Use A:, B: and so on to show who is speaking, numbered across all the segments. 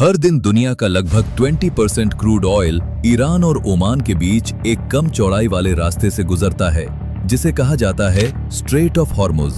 A: हर दिन दुनिया का लगभग 20% क्रूड ऑयल ईरान और ओमान के बीच एक कम चौड़ाई वाले रास्ते से गुजरता है, जिसे कहा जाता है straight of Hormuz.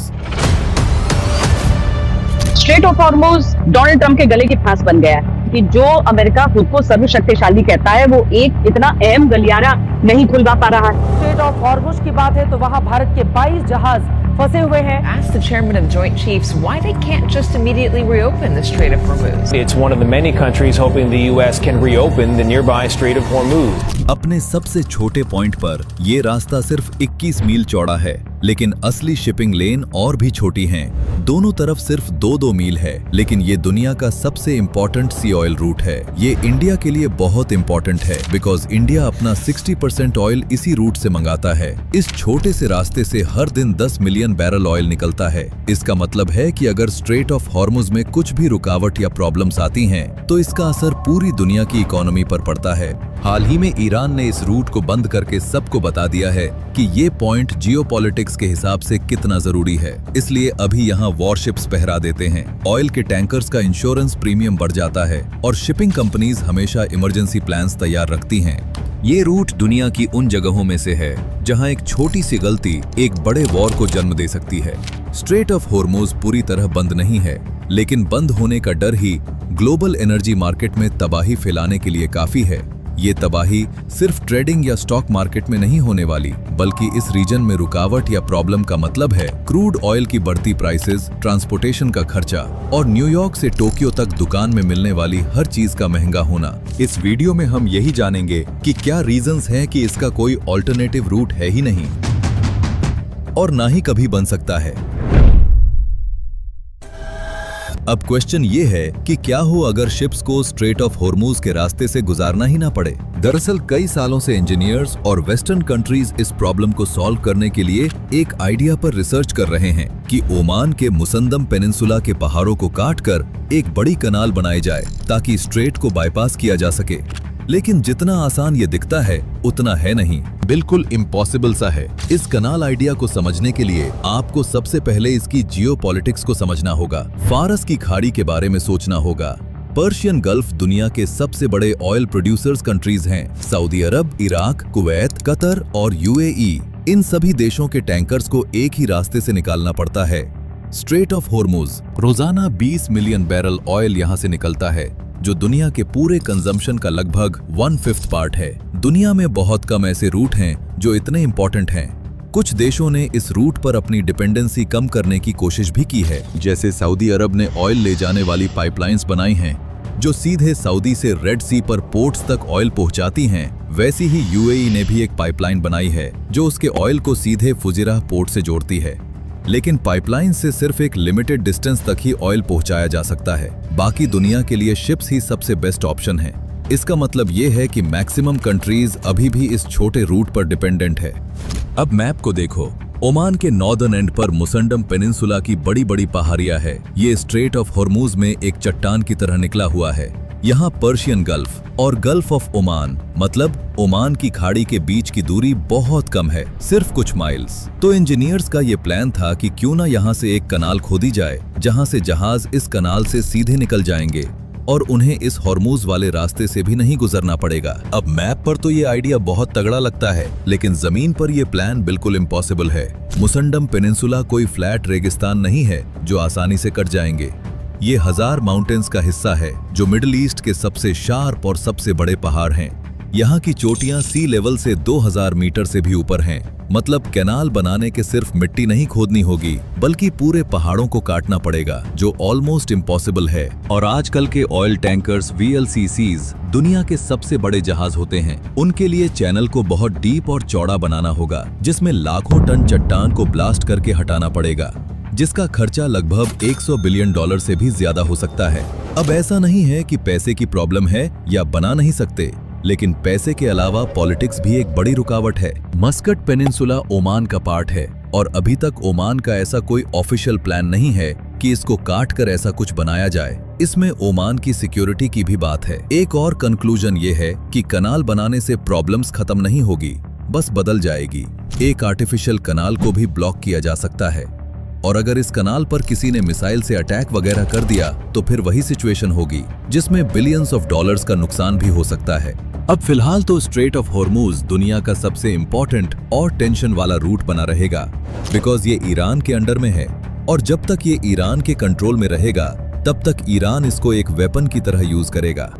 B: Straight of Hormuz Donald Trump के गले की फांस बन गया है कि जो अमेरिका खुद को सर्वशक्तिशाली कहता है, वो एक इतना अहम गलियारा नहीं खुलवा पा रहा है।
C: स्ट्रेट ऑफ हॉर्मुज की बात है तो वहां भारत के 22 जहाज फंसे हुए हैं।
D: Ask the chairman of the Joint Chiefs why they can't just immediately reopen the Strait of Hormuz.
E: It's one of the many countries hoping the U.S. can reopen the nearby Strait of Hormuz.
A: अपने सबसे छोटे point पर ये रास्ता सिर्फ 21 मील चौड़ा है, लेकिन असली शिपिंग लेन और भी छोटी हैं। दोनों तरफ सिर्फ 2-2 मील है, लेकिन ये दुनिया का सबसे इम्पोर्टेंट सी ऑयल रूट है। ये इंडिया के लिए बहुत इम्पोर्टेंट है, बिकॉज इंडिया अपना 60% ऑयल इसी रूट से मंगाता है। इस छोटे से रास्ते से हर दिन 10 मिलियन बैरल ऑयल निकलता है। इसका मतलब है कि अगर स्ट्रेट ऑफ हॉर्मुज में कुछ भी रुकावट या प्रॉब्लम्स आती हैं, तो इसका असर पूरी दुनिया की इकोनॉमी पर पड़ता है। हाल ही में ईरान ने इस रूट को बंद करके सबको बता दिया है कि ये पॉइंट जियोपॉलिटिक्स के हिसाब से कितना जरूरी है, इसलिए अभी यहाँ वॉरशिप्स पहरा देते हैं। ऑयल के टैंकर्स का इंश्योरेंस प्रीमियम बढ़ जाता है और शिपिंग कंपनीज हमेशा इमरजेंसी प्लान्स तैयार रखती हैं। ये रूट दुनिया की उन जगहों में से है जहां एक छोटी सी गलती एक बड़े वॉर को जन्म दे सकती है। स्ट्रेट ऑफ हॉर्मुज पूरी तरह बंद नहीं है, लेकिन बंद होने का डर ही ग्लोबल एनर्जी मार्केट में तबाही फैलाने के लिए काफी है। ये तबाही सिर्फ ट्रेडिंग या स्टॉक मार्केट में नहीं होने वाली, बल्कि इस रीजन में रुकावट या प्रॉब्लम का मतलब है क्रूड ऑयल की बढ़ती प्राइसेस, ट्रांसपोर्टेशन का खर्चा और न्यूयॉर्क से टोक्यो तक दुकान में मिलने वाली हर चीज का महंगा होना। इस वीडियो में हम यही जानेंगे कि क्या रीजंस हैं कि इसका कोई ऑल्टरनेटिव रूट है ही नहीं और ना ही कभी बन सकता है। अब क्वेश्चन ये है कि क्या हो अगर शिप्स को स्ट्रेट ऑफ हॉर्मुज के रास्ते से गुजारना ही ना पड़े। दरअसल कई सालों से इंजीनियर्स और वेस्टर्न कंट्रीज इस प्रॉब्लम को सॉल्व करने के लिए एक आइडिया पर रिसर्च कर रहे हैं कि ओमान के मुसंदम पेनिनसुला के पहाड़ों को काटकर एक बड़ी कनाल बनाई जाए ताकि स्ट्रेट को बाईपास किया जा सके। लेकिन जितना आसान ये दिखता है उतना है नहीं, बिल्कुल इम्पॉसिबल सा है। इस कनाल आइडिया को समझने के लिए आपको सबसे पहले इसकी जियोपॉलिटिक्स को समझना होगा। फारस की खाड़ी के बारे में सोचना होगा। पर्शियन गल्फ दुनिया के सबसे बड़े ऑयल प्रोड्यूसर्स कंट्रीज हैं। सऊदी अरब, इराक, कुवैत, कतर और यूएई, इन सभी देशों के टैंकर्स को एक ही रास्ते से निकालना पड़ता है, स्ट्रेट ऑफ हॉर्मुज। रोजाना 20 मिलियन बैरल ऑयल यहाँ से निकलता है, जो दुनिया के पूरे कंजम्पशन का लगभग 1/5 पार्ट है। दुनिया में बहुत कम ऐसे रूट हैं जो इतने इंपॉर्टेंट हैं। कुछ देशों ने इस रूट पर अपनी डिपेंडेंसी कम करने की कोशिश भी की है, जैसे सऊदी अरब ने ऑयल ले जाने वाली पाइपलाइंस बनाई हैं जो सीधे सऊदी से रेड सी पर पोर्ट्स तक ऑयल पहुंचाती हैं। वैसी ही यूएई ने भी एक पाइपलाइन बनाई है जो उसके ऑयल को सीधे फुजिराह पोर्ट से जोड़ती है। लेकिन पाइपलाइन से सिर्फ एक लिमिटेड डिस्टेंस तक ही ऑयल पहुंचाया जा सकता है। बाकी दुनिया के लिए शिप्स ही सबसे बेस्ट ऑप्शन है। इसका मतलब ये है कि मैक्सिमम कंट्रीज अभी भी इस छोटे रूट पर डिपेंडेंट है। अब मैप को देखो। ओमान के नॉर्दर्न एंड पर मुसंडम पेनिनसुला की बड़ी बड़ी पहाड़ियां है। ये स्ट्रेट ऑफ हॉर्मुज में एक चट्टान की तरह निकला हुआ है। यहाँ पर्शियन गल्फ और गल्फ ऑफ ओमान, मतलब ओमान की खाड़ी के बीच की दूरी बहुत कम है, सिर्फ कुछ माइल्स। तो इंजीनियर्स का ये प्लान था कि क्यों ना यहाँ से एक कनाल खोदी जाए जहाँ से जहाज इस कनाल से सीधे निकल जाएंगे और उन्हें इस हॉर्मुज वाले रास्ते से भी नहीं गुजरना पड़ेगा। अब मैप पर तो ये आइडिया बहुत तगड़ा लगता है, लेकिन जमीन पर ये प्लान बिल्कुल इम्पॉसिबल है। मुसंडम पेनिनसुला कोई फ्लैट रेगिस्तान नहीं है जो आसानी से कट जाएंगे। ये 1000 माउंटेन्स का हिस्सा है जो मिडिल ईस्ट के सबसे शार्प और सबसे बड़े पहाड़ हैं। यहाँ की चोटियां सी लेवल से 2000 मीटर से भी ऊपर हैं। मतलब कैनाल बनाने के सिर्फ मिट्टी नहीं खोदनी होगी, बल्कि पूरे पहाड़ों को काटना पड़ेगा, जो ऑलमोस्ट इम्पॉसिबल है। और आजकल के ऑयल टैंकर्स VLCCs दुनिया के सबसे बड़े जहाज होते हैं। उनके लिए चैनल को बहुत डीप और चौड़ा बनाना होगा, जिसमें लाखों टन चट्टान को ब्लास्ट करके हटाना पड़ेगा, जिसका खर्चा लगभग $100 बिलियन से भी ज्यादा हो सकता है। अब ऐसा नहीं है कि पैसे की प्रॉब्लम है या बना नहीं सकते, लेकिन पैसे के अलावा पॉलिटिक्स भी एक बड़ी रुकावट है। मस्कट पेनिनसुला ओमान का पार्ट है और अभी तक ओमान का ऐसा कोई ऑफिशियल प्लान नहीं है कि इसको काट कर ऐसा कुछ बनाया जाए। इसमें ओमान की सिक्योरिटी की भी बात है। एक और कंक्लूजन ये है कि कनाल बनाने से प्रॉब्लम्स खत्म नहीं होगी, बस बदल जाएगी। एक आर्टिफिशियल कनाल को भी ब्लॉक किया जा सकता है। और अगर इस कनाल पर किसी ने मिसाइल से अटैक वगैरह कर दिया तो फिर वही सिचुएशन होगी जिसमें बिलियंस ऑफ डॉलर्स का नुकसान भी हो सकता है। अब फिलहाल तो स्ट्रेट ऑफ हॉर्मूज दुनिया का सबसे इंपॉर्टेंट और टेंशन वाला रूट बना रहेगा, बिकॉज ये ईरान के अंडर में है और जब तक ये ईरान के कंट्रोल में रहेगा तब तक ईरान इसको एक वेपन की तरह यूज करेगा।